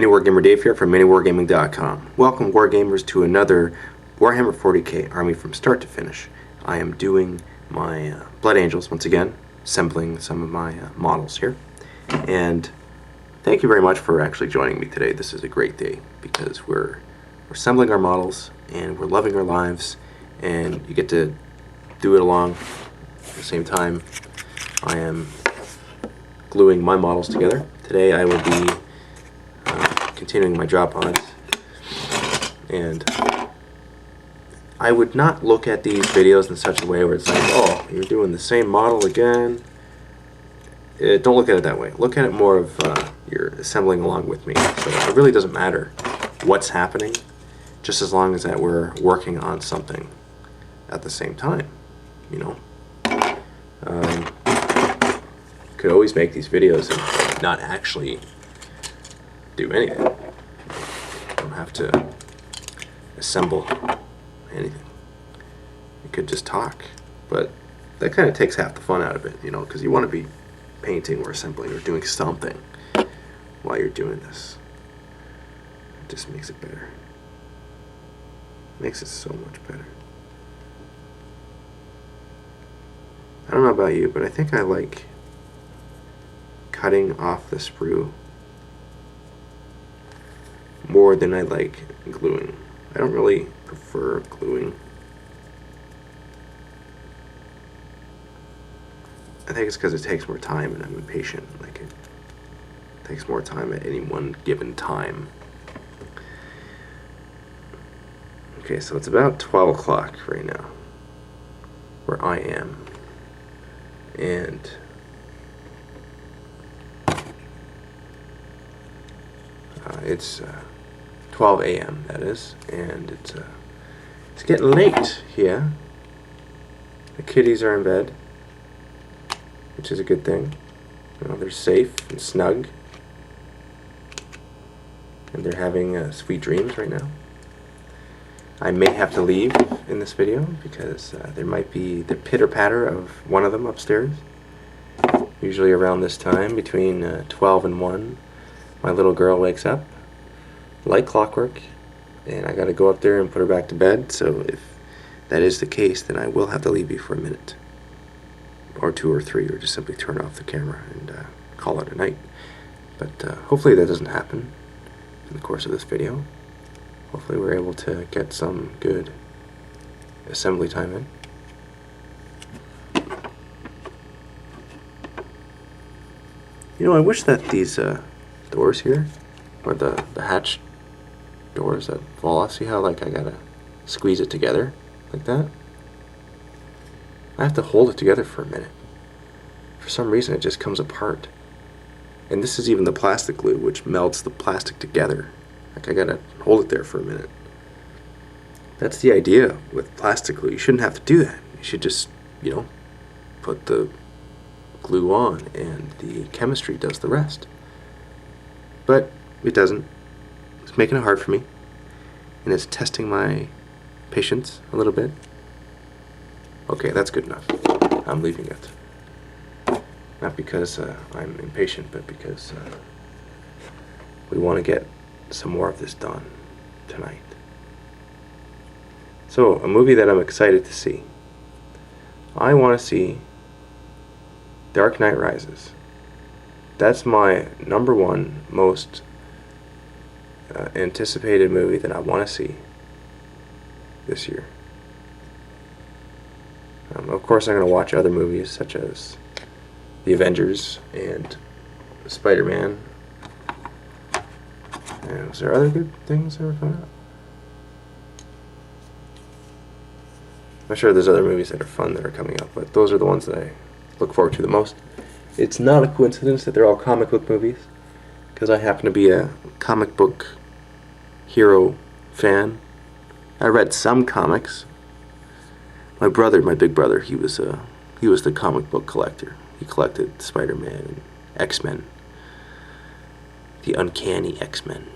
Wargamer Dave here from MiniWargaming.com. Welcome, Wargamers, to another Warhammer 40k army from start to finish. I am doing my Blood Angels once again, assembling some of my models here. And thank you very much for actually joining me today. This is a great day because we're assembling our models and we're loving our lives, and you get to do it along at the same time I am gluing my models together. Today I will be continuing my drop pods, and I would not look at these videos in such a way where it's like, oh, you're doing the same model again. Don't look at it that way. Look at it more of you're assembling along with me. So it really doesn't matter what's happening, just as long as that we're working on something at the same time, you know. Could always make these videos and not actually do anything. Don't have to assemble anything. You could just talk, but that kind of takes half the fun out of it, you know, because you want to be painting or assembling or doing something while you're doing this. It just makes it better. Makes it so much better. I don't know about you, but I think I like cutting off the sprue more than I like gluing. I don't really prefer gluing. I think it's because it takes more time and I'm impatient. Like, it takes more time at any one given time. Okay, so it's about 12 o'clock right now where I am, and it's 12 a.m. that is, and it's getting late here. The kitties are in bed, which is a good thing. You know, they're safe and snug, and they're having sweet dreams right now. I may have to leave in this video because there might be the pitter-patter of one of them upstairs. Usually around this time, between 12 and 1, my little girl wakes up like clockwork, and I gotta go up there and put her back to bed. So if that is the case, then I will have to leave you for a minute or 2 or 3, or just simply turn off the camera and call it a night. But hopefully that doesn't happen in the course of this video. Hopefully we're able to get some good assembly time in. You know, I wish that these doors here, or the hatch doors that fall off, see how like I gotta squeeze it together like that? I have to hold it together for a minute. For some reason it just comes apart. And this is even the plastic glue, which melts the plastic together. Like, I gotta hold it there for a minute. That's the idea with plastic glue. You shouldn't have to do that. You should just, you know, put the glue on and the chemistry does the rest. But it doesn't. It's making it hard for me, and it's testing my patience a little bit. Okay, that's good enough. I'm leaving it. Not because I'm impatient, but because we want to get some more of this done tonight. So, a movie that I'm excited to see. I want to see Dark Knight Rises. That's my #1 most anticipated movie that I want to see this year. Of course, I'm going to watch other movies such as The Avengers and Spider-Man. And was there other good things that were coming out? I'm sure there's other movies that are fun that are coming up, but those are the ones that I look forward to the most. It's not a coincidence that they're all comic book movies, because I happen to be a comic book hero fan. I read some comics. My brother, my big brother, he was the comic book collector. He collected Spider-Man and X-Men, the Uncanny X-Men,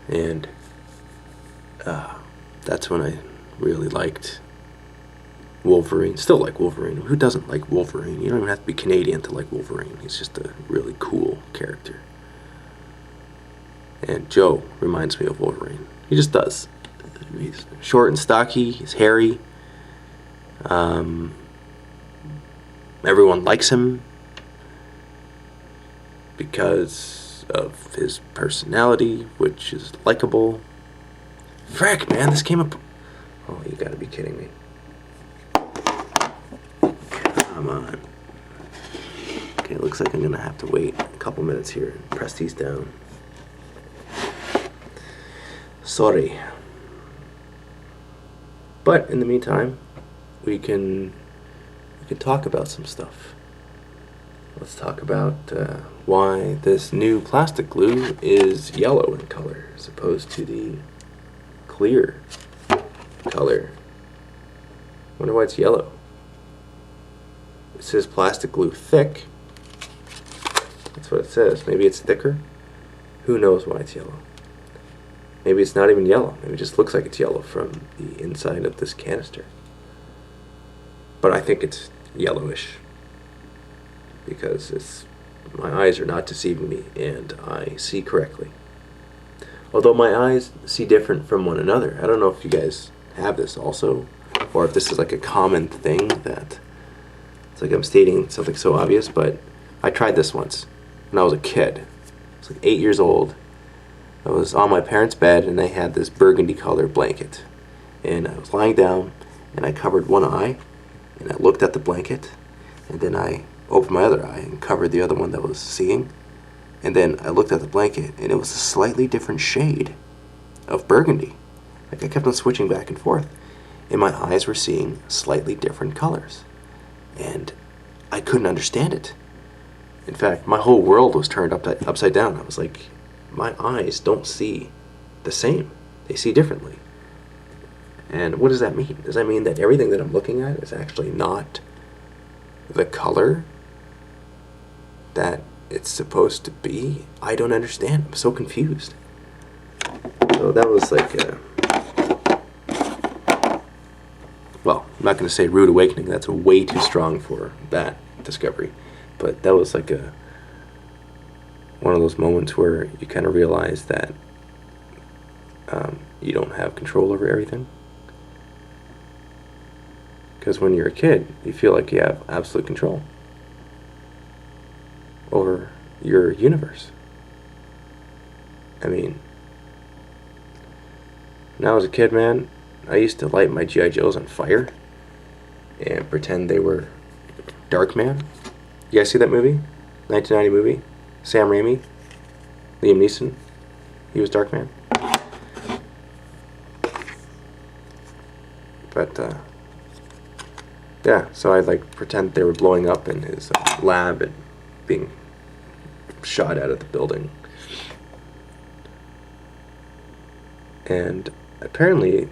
and that's when I really liked Wolverine. Still like Wolverine. Who doesn't like Wolverine? You don't even have to be Canadian to like Wolverine. He's just a really cool character. And Joe reminds me of Wolverine. He just does. He's short and stocky. He's hairy. Everyone likes him because of his personality, which is likable. Frack, man, this came up. Oh, you gotta be kidding me. Come on. Okay, it looks like I'm gonna have to wait a couple minutes here and press these down. Sorry. But in the meantime, we can talk about some stuff. Let's talk about why this new plastic glue is yellow in color as opposed to the clear color. Wonder why it's yellow. It says plastic glue thick. That's what it says. Maybe it's thicker. Who knows why it's yellow? Maybe it's not even yellow. Maybe it just looks like it's yellow from the inside of this canister. But I think it's yellowish because my eyes are not deceiving me and I see correctly. Although my eyes see different from one another. I don't know if you guys have this also, or if this is like a common thing that it's like I'm stating something so obvious, but I tried this once when I was a kid. I was like 8 years old. I was on my parents' bed and they had this burgundy colored blanket. And I was lying down and I covered one eye and I looked at the blanket and then I opened my other eye and covered the other one that was seeing. And then I looked at the blanket and it was a slightly different shade of burgundy. Like I kept on switching back and forth. And my eyes were seeing slightly different colors. And I couldn't understand it. In fact, my whole world was turned upside down. I was like, my eyes don't see the same. They see differently. And what does that mean? Does that mean that everything that I'm looking at is actually not the color that it's supposed to be? I don't understand. I'm so confused. So that was like well, I'm not going to say rude awakening. That's way too strong for that discovery. But that was like one of those moments where you kind of realize that you don't have control over everything. Because when you're a kid, you feel like you have absolute control over your universe. I mean, when I was a kid, man, I used to light my G.I. Joes on fire and pretend they were Darkman. You guys see that movie? 1990 movie? Sam Raimi? Liam Neeson? He was Darkman. But, yeah, so I'd like pretend they were blowing up in his lab and being shot out of the building. And apparently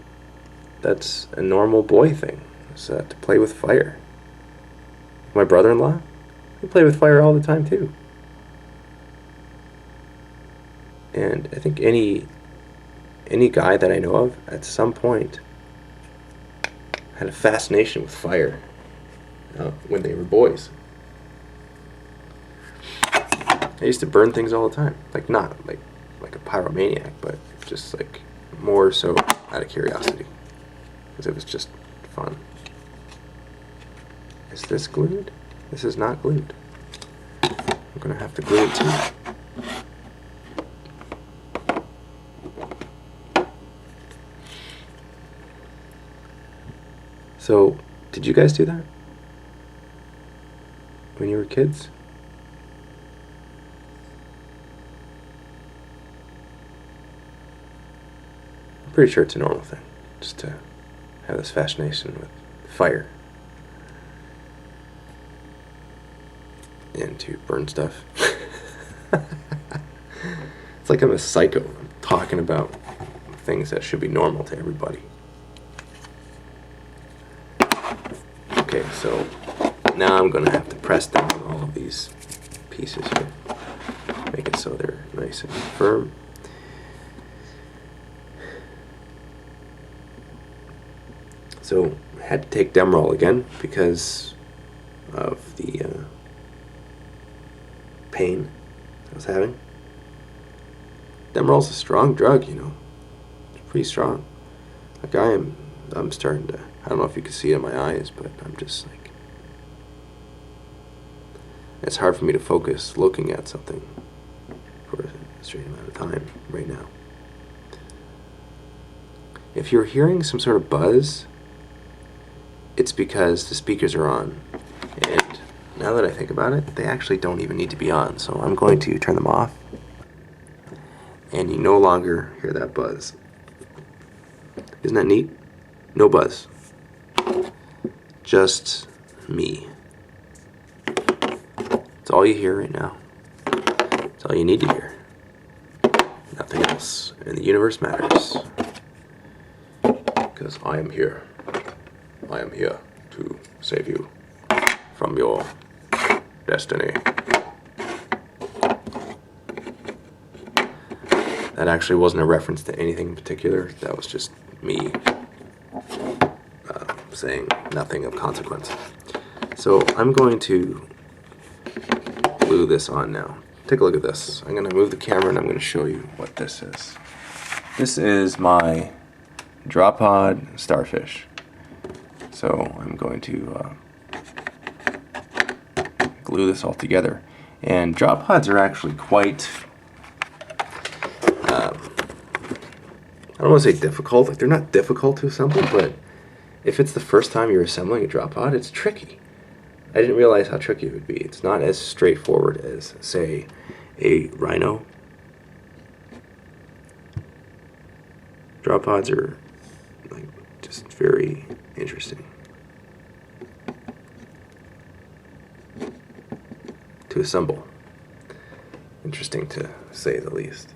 that's a normal boy thing, is to play with fire. My brother-in-law, he played with fire all the time too. And I think any guy that I know of at some point had a fascination with fire when they were boys. I used to burn things all the time, like not like a pyromaniac, but just like more so out of curiosity, because it was just fun. Is this glued? This is not glued. I'm gonna have to glue it too. So, did you guys do that when you were kids? I'm pretty sure it's a normal thing, just to have this fascination with fire and to burn stuff. It's like I'm a psycho. I'm talking about things that should be normal to everybody. Okay, so now I'm gonna have to press down all of these pieces here. Make it so they're nice and firm. So I had to take Demerol again because of the pain I was having. Demerol's a strong drug, you know. It's pretty strong. Like I'm starting to, I don't know if you can see it in my eyes, but I'm just like, it's hard for me to focus looking at something for a straight amount of time right now. If you're hearing some sort of buzz, it's because the speakers are on. And now that I think about it, they actually don't even need to be on. So I'm going to turn them off. And you no longer hear that buzz. Isn't that neat? No buzz. Just me. That's all you hear right now. That's all you need to hear. Nothing else in the universe matters. Because I am here. I am here to save you from your destiny. That actually wasn't a reference to anything in particular. That was just me saying nothing of consequence. So I'm going to glue this on now. Take a look at this. I'm going to move the camera and I'm going to show you what this is. This is my drop pod starfish. So I'm going to glue this all together. And drop pods are actually quite, I don't want to say difficult. Like, they're not difficult to assemble, but if it's the first time you're assembling a drop pod, it's tricky. I didn't realize how tricky it would be. It's not as straightforward as, say, a rhino. Drop pods are like just very interesting to assemble. Interesting to say the least.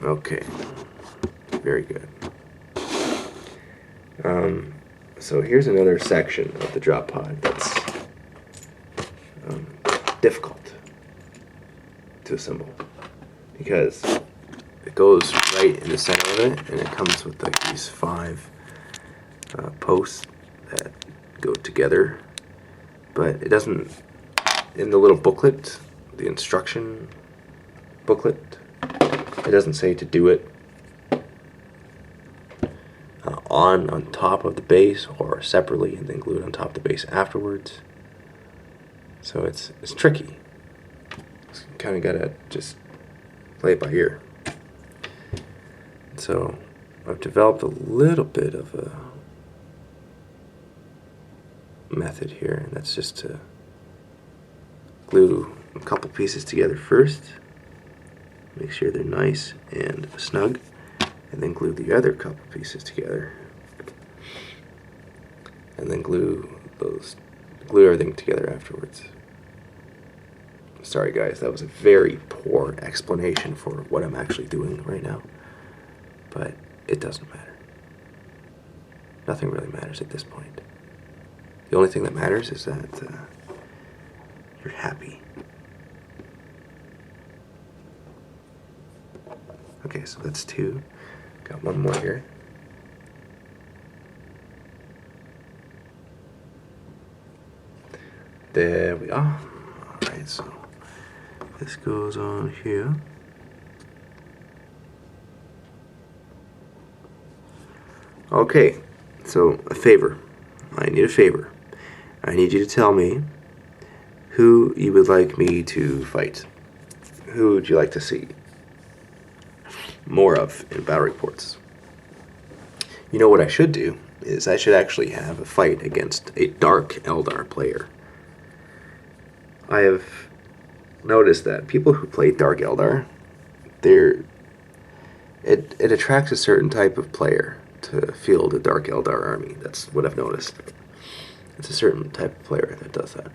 Okay, very good. So here's another section of the drop pod that's difficult to assemble because it goes right in the center of it, and it comes with like these 5 posts that go together, but it doesn't, in the little booklet, the instruction booklet, it doesn't say to do it on top of the base or separately and then glue it on top of the base afterwards. So it's tricky. So you kind of gotta just play it by ear. So I've developed a little bit of a method here, and that's just to glue a couple pieces together first, make sure they're nice and snug, and then glue the other couple pieces together, and then glue everything together afterwards. Sorry guys, that was a very poor explanation for what I'm actually doing right now, but it doesn't matter. Nothing really matters at this point. The only thing that matters is that you're happy. Okay, so that's 2. Got one more here. There we are. Alright, so this goes on here. Okay, so a favor. I need a favor. I need you to tell me who you would like me to fight. Who would you like to see more of in battle reports? You know what I should do is I should actually have a fight against a Dark Eldar player. I have noticed that people who play Dark Eldar, it attracts a certain type of player to field a Dark Eldar army. That's what I've noticed. It's a certain type of player that does that.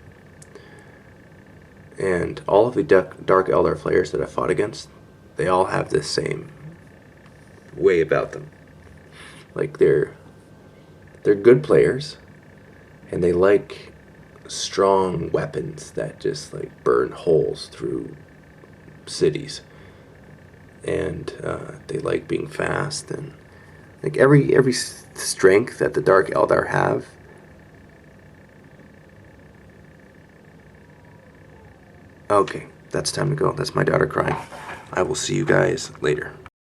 And all of the Dark Eldar players that I fought against, they all have this same way about them. Like they're good players, and they like strong weapons that just like burn holes through cities, and they like being fast, and like every strength that the Dark Eldar have, Okay, that's time to go. That's my daughter crying. I will see you guys later.